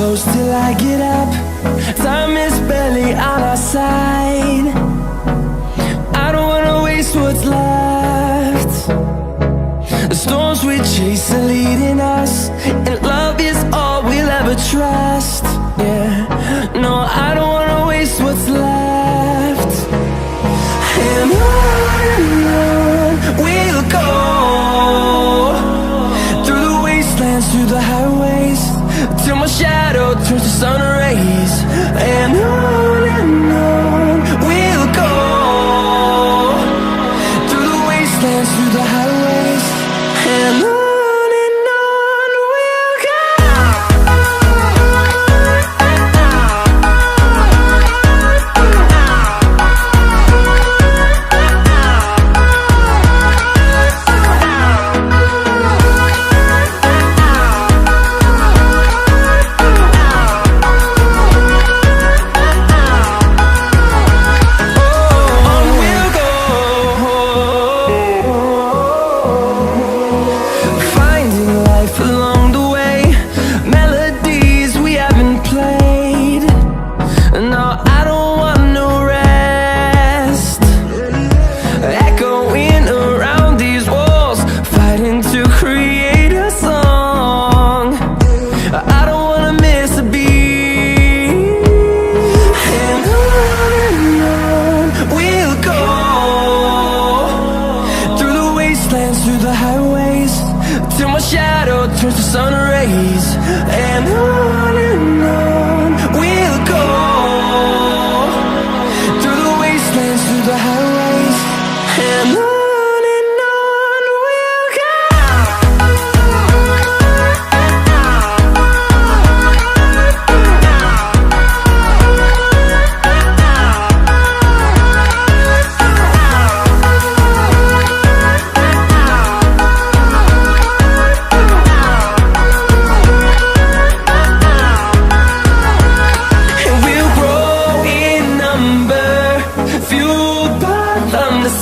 close till I get up. Time is barely on our side. I don't wanna waste what's left. The storms we chase are leading us, and love is all we'll ever trust. Yeah, no, I don't wanna waste what's left. And on we'll go, through the wastelands, through the highways, till my shadow turns to sun rays. And on we'll go, through the wastelands, through the highways, and on we'll go. Through the highways, till my shadow turns to sun rays. And on we'll go, through the wastelands, through the highways, and on we'll go.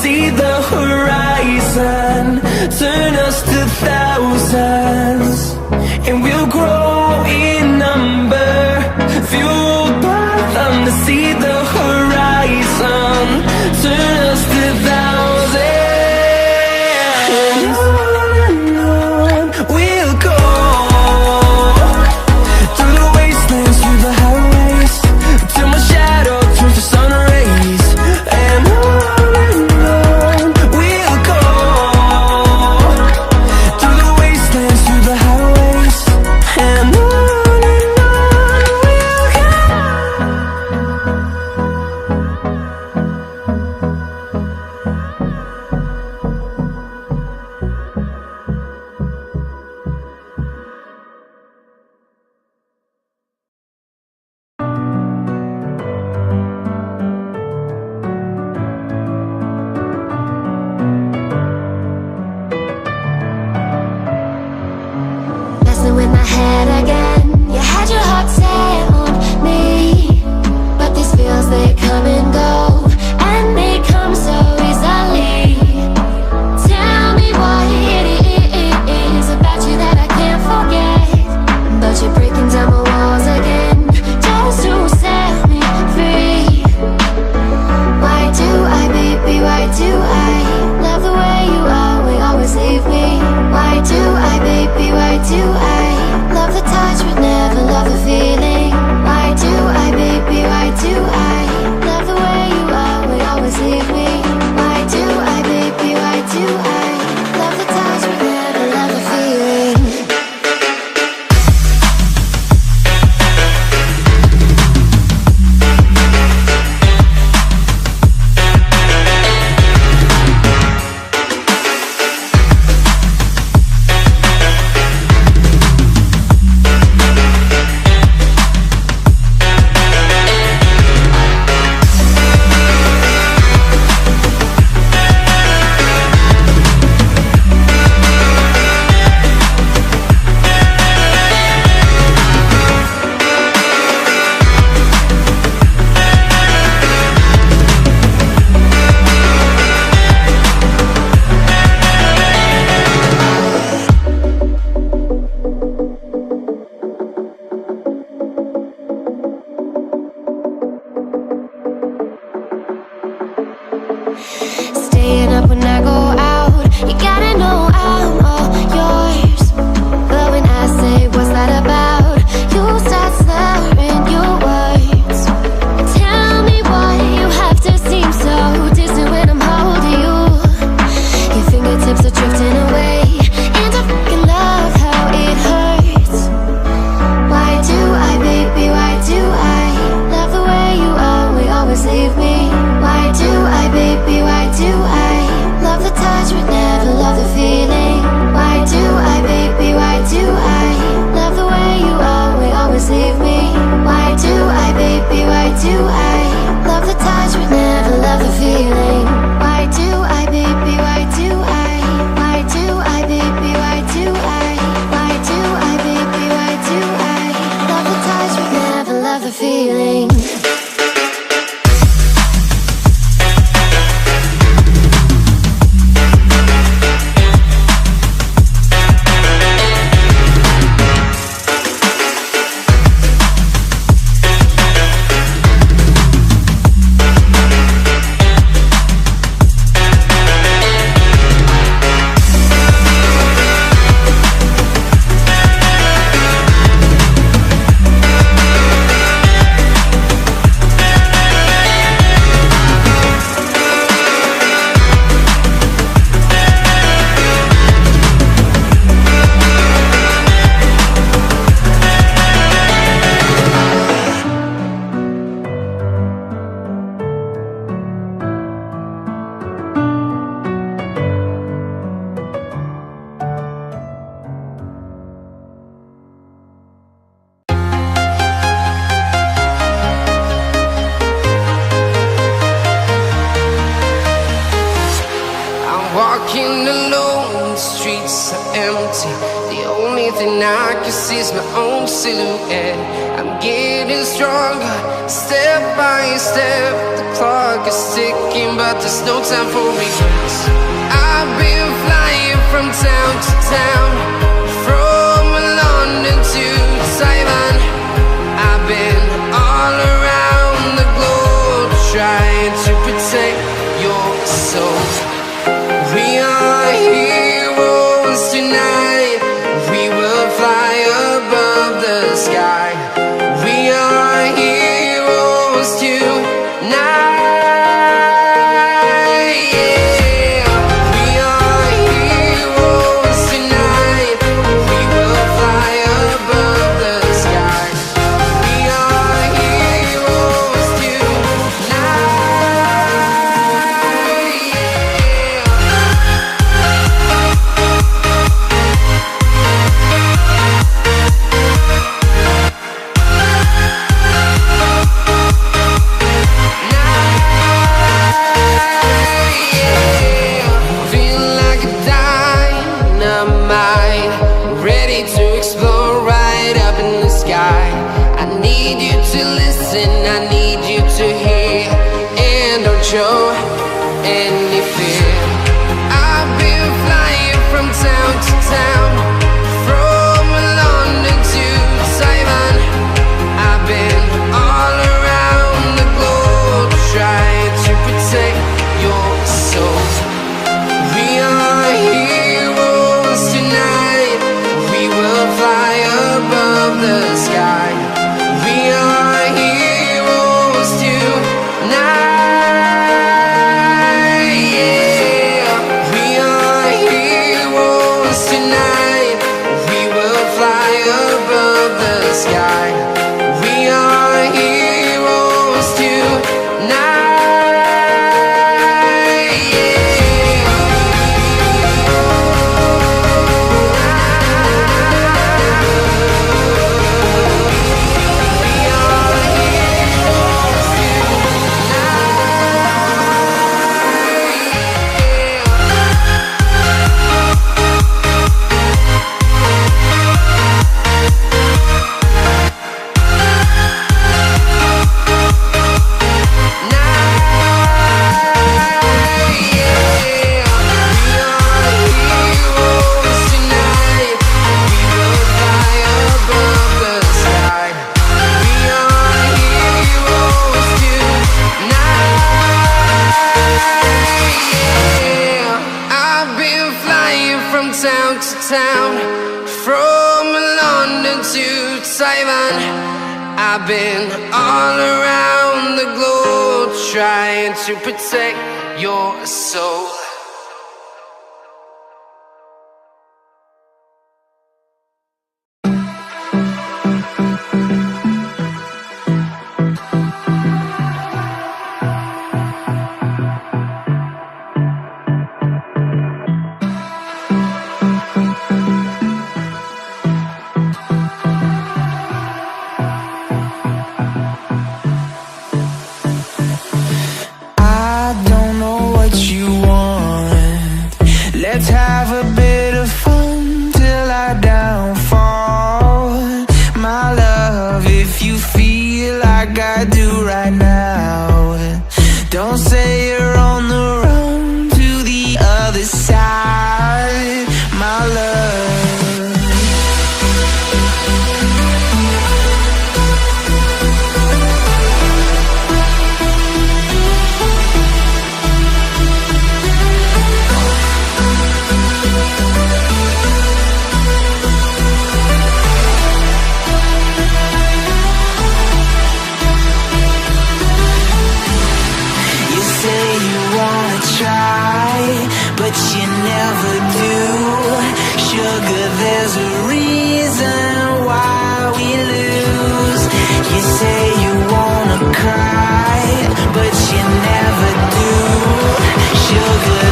See the horizon turn us to thousands, and we'll grow in number, fueled by them. To see the horizon turn us to thousands, and on we'll go, through the wastelands, through the highways, till my shadow turns to sun rays. And on we'll go, Walking alone, the streets are empty. The only thing I can see is my own silhouette. I'm getting stronger, step by step. The clock is ticking, but there's no time for regrets. I've been flying from town to town, from London to Taiwan. I've been all around the globe, trying to protect your soul. We are heroes tonight. We will fly above the sky. We are heroes tonight. Yeah. We are heroes tonight. We will fly above the sky. We are heroes tonight. Show any fear. I've been flying from town to town, from London to Taiwan. I've been all around the globe, trying to protect your soul. We are heroes tonight. We will fly above the sky. We are heroes tonight. Town to town, from London to Taiwan. I've been all around the globe, trying to protect your soul. Let's have a bit of fun till I downfall. My love, if you feel like I do right now, don't say you're on the run to the other side, my love. But you never do. Sugar, there's a reason why we lose. You say you wanna cry, but you never do. Sugar,